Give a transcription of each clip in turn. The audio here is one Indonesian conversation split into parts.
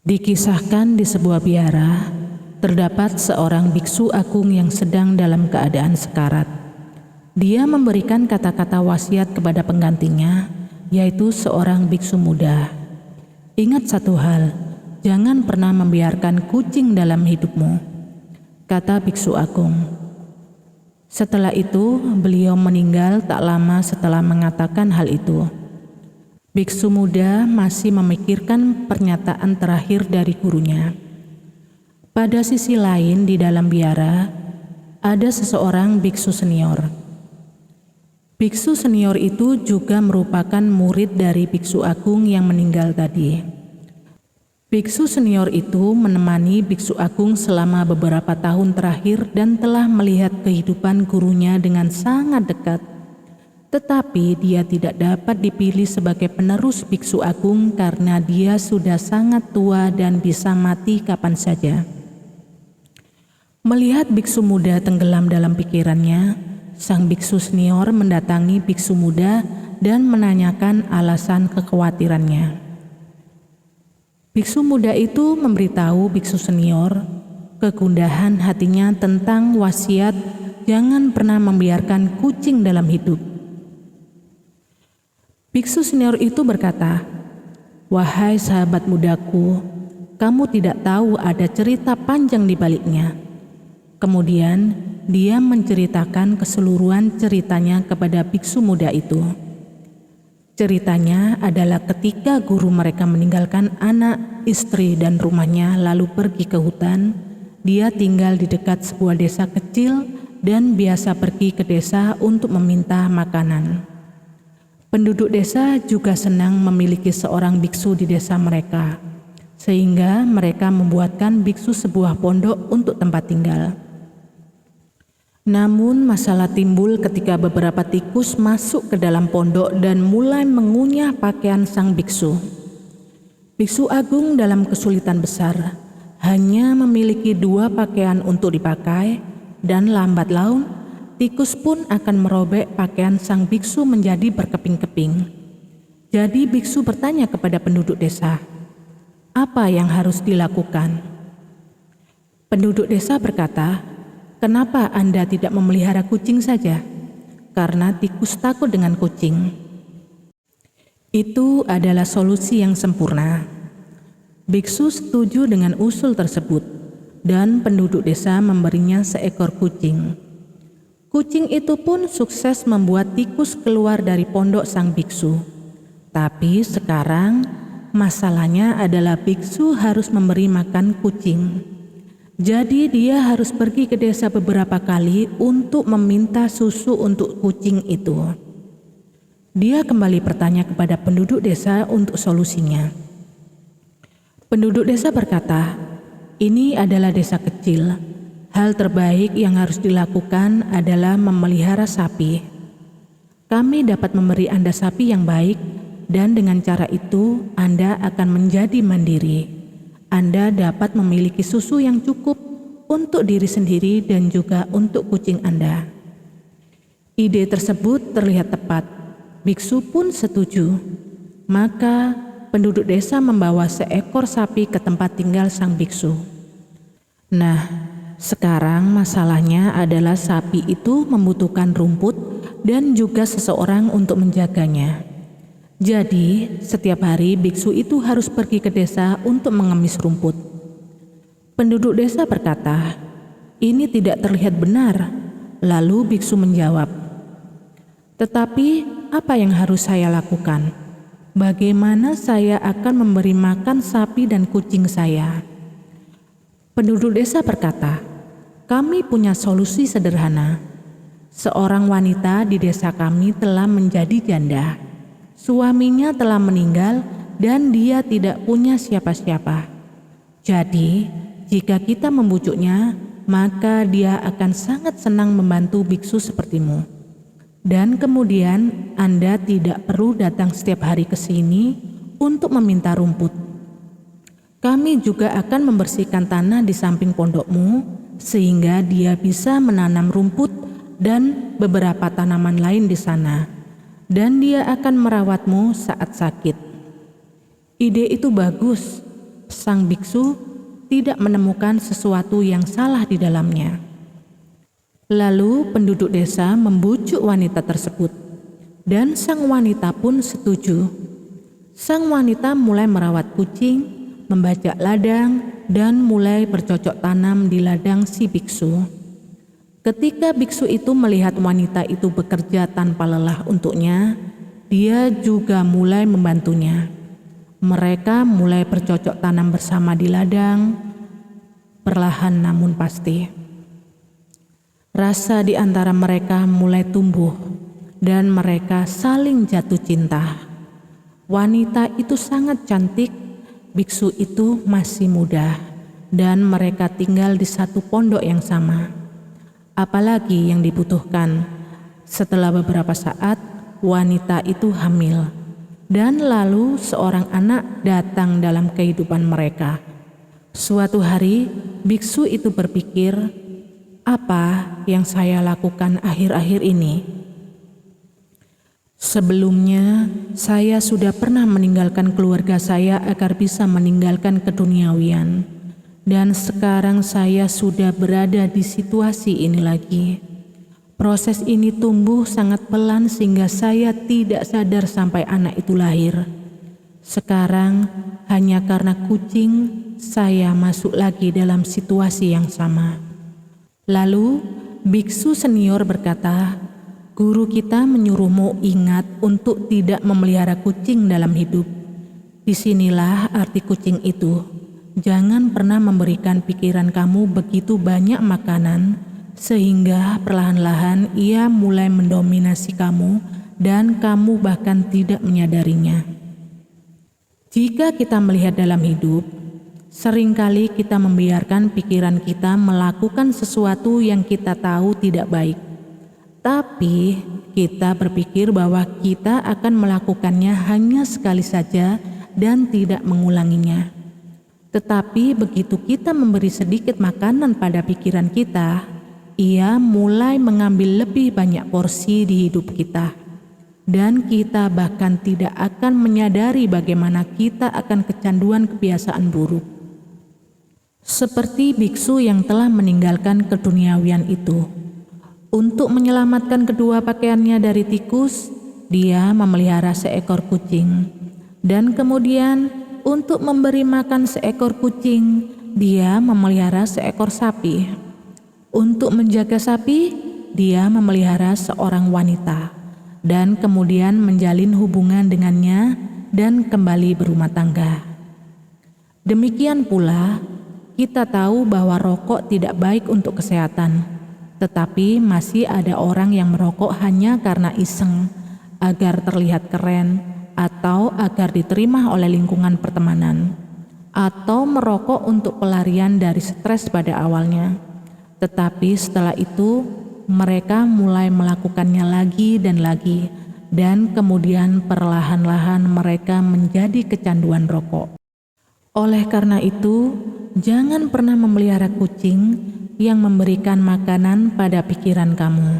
Dikisahkan di sebuah biara, terdapat seorang biksu agung yang sedang dalam keadaan sekarat. Dia memberikan kata-kata wasiat kepada penggantinya, yaitu seorang biksu muda. Ingat satu hal, jangan pernah membiarkan kucing dalam hidupmu, kata biksu agung. Setelah itu, beliau meninggal tak lama setelah mengatakan hal itu. Biksu muda masih memikirkan pernyataan terakhir dari gurunya. Pada sisi lain di dalam biara, ada seseorang biksu senior. Biksu senior itu juga merupakan murid dari biksu agung yang meninggal tadi. Biksu senior itu menemani biksu agung selama beberapa tahun terakhir dan telah melihat kehidupan gurunya dengan sangat dekat. Tetapi dia tidak dapat dipilih sebagai penerus biksu agung karena dia sudah sangat tua dan bisa mati kapan saja. Melihat biksu muda tenggelam dalam pikirannya, sang biksu senior mendatangi biksu muda dan menanyakan alasan kekhawatirannya. Biksu muda itu memberitahu biksu senior kegundahan hatinya tentang wasiat jangan pernah membiarkan kucing dalam hidup. Biksu senior itu berkata, "Wahai sahabat mudaku, kamu tidak tahu ada cerita panjang di baliknya." Kemudian dia menceritakan keseluruhan ceritanya kepada biksu muda itu. Ceritanya adalah ketika guru mereka meninggalkan anak, istri, dan rumahnya lalu pergi ke hutan, dia tinggal di dekat sebuah desa kecil dan biasa pergi ke desa untuk meminta makanan. Penduduk desa juga senang memiliki seorang biksu di desa mereka, sehingga mereka membuatkan biksu sebuah pondok untuk tempat tinggal. Namun masalah timbul ketika beberapa tikus masuk ke dalam pondok dan mulai mengunyah pakaian sang biksu. Biksu agung dalam kesulitan besar, hanya memiliki 2 pakaian untuk dipakai, dan lambat laun tikus pun akan merobek pakaian sang biksu menjadi berkeping-keping. Jadi biksu bertanya kepada penduduk desa, apa yang harus dilakukan? Penduduk desa berkata, "Kenapa Anda tidak memelihara kucing saja?" Karena tikus takut dengan kucing. Itu adalah solusi yang sempurna. Biksu setuju dengan usul tersebut, dan penduduk desa memberinya seekor kucing. Kucing itu pun sukses membuat tikus keluar dari pondok sang biksu. Tapi sekarang masalahnya adalah biksu harus memberi makan kucing. Jadi dia harus pergi ke desa beberapa kali untuk meminta susu untuk kucing itu. Dia kembali bertanya kepada penduduk desa untuk solusinya. Penduduk desa berkata, "Ini adalah desa kecil. Hal terbaik yang harus dilakukan adalah memelihara sapi. Kami dapat memberi Anda sapi yang baik, dan dengan cara itu Anda akan menjadi mandiri. Anda dapat memiliki susu yang cukup untuk diri sendiri dan juga untuk kucing Anda." Ide tersebut terlihat tepat. Biksu pun setuju. Maka penduduk desa membawa seekor sapi ke tempat tinggal sang biksu. Nah, sekarang masalahnya adalah sapi itu membutuhkan rumput dan juga seseorang untuk menjaganya. Jadi, setiap hari biksu itu harus pergi ke desa untuk mengemis rumput. Penduduk desa berkata, "Ini tidak terlihat benar." Lalu biksu menjawab, "Tetapi apa yang harus saya lakukan? Bagaimana saya akan memberi makan sapi dan kucing saya?" Penduduk desa berkata, "Kami punya solusi sederhana. Seorang wanita di desa kami telah menjadi janda. Suaminya telah meninggal dan dia tidak punya siapa-siapa. Jadi, jika kita membujuknya, maka dia akan sangat senang membantu biksu sepertimu. Dan kemudian Anda tidak perlu datang setiap hari ke sini untuk meminta rumput. Kami juga akan membersihkan tanah di samping pondokmu sehingga dia bisa menanam rumput dan beberapa tanaman lain di sana, dan dia akan merawatmu saat sakit." Ide itu bagus, sang biksu tidak menemukan sesuatu yang salah di dalamnya. Lalu penduduk desa membujuk wanita tersebut, dan sang wanita pun setuju. Sang wanita mulai merawat kucing, membajak ladang, dan mulai bercocok tanam di ladang si biksu. Ketika biksu itu melihat wanita itu bekerja tanpa lelah untuknya, dia juga mulai membantunya. Mereka mulai bercocok tanam bersama di ladang, perlahan namun pasti. Rasa di antara mereka mulai tumbuh dan mereka saling jatuh cinta. Wanita itu sangat cantik, biksu itu masih muda, dan mereka tinggal di satu pondok yang sama. Apalagi yang dibutuhkan? Setelah beberapa saat, wanita itu hamil, dan lalu seorang anak datang dalam kehidupan mereka. Suatu hari, biksu itu berpikir, apa yang saya lakukan akhir-akhir ini? Sebelumnya, saya sudah pernah meninggalkan keluarga saya agar bisa meninggalkan keduniawian. Dan sekarang saya sudah berada di situasi ini lagi. Proses ini tumbuh sangat pelan sehingga saya tidak sadar sampai anak itu lahir. Sekarang, hanya karena kucing, saya masuk lagi dalam situasi yang sama. Lalu, biksu senior berkata, guru kita menyuruhmu ingat untuk tidak memelihara kucing dalam hidup. Disinilah arti kucing itu. Jangan pernah memberikan pikiran kamu begitu banyak makanan, sehingga perlahan-lahan ia mulai mendominasi kamu dan kamu bahkan tidak menyadarinya. Jika kita melihat dalam hidup, seringkali kita membiarkan pikiran kita melakukan sesuatu yang kita tahu tidak baik. Tapi kita berpikir bahwa kita akan melakukannya hanya sekali saja dan tidak mengulanginya. Tetapi begitu kita memberi sedikit makanan pada pikiran kita, ia mulai mengambil lebih banyak porsi di hidup kita. Dan kita bahkan tidak akan menyadari bagaimana kita akan kecanduan kebiasaan buruk. Seperti biksu yang telah meninggalkan keduniawian itu. Untuk menyelamatkan kedua pakaiannya dari tikus, dia memelihara seekor kucing. Dan kemudian untuk memberi makan seekor kucing, dia memelihara seekor sapi. Untuk menjaga sapi, dia memelihara seorang wanita. Dan kemudian menjalin hubungan dengannya dan kembali berumah tangga. Demikian pula, kita tahu bahwa rokok tidak baik untuk kesehatan. Tetapi masih ada orang yang merokok hanya karena iseng, agar terlihat keren, atau agar diterima oleh lingkungan pertemanan, atau merokok untuk pelarian dari stres pada awalnya. Tetapi setelah itu, mereka mulai melakukannya lagi, dan kemudian perlahan-lahan mereka menjadi kecanduan rokok. Oleh karena itu, jangan pernah memelihara kucing yang memberikan makanan pada pikiran kamu.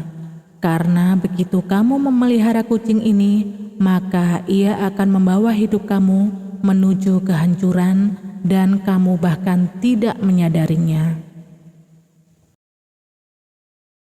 Karena begitu kamu memelihara kucing ini, maka ia akan membawa hidup kamu menuju kehancuran dan kamu bahkan tidak menyadarinya.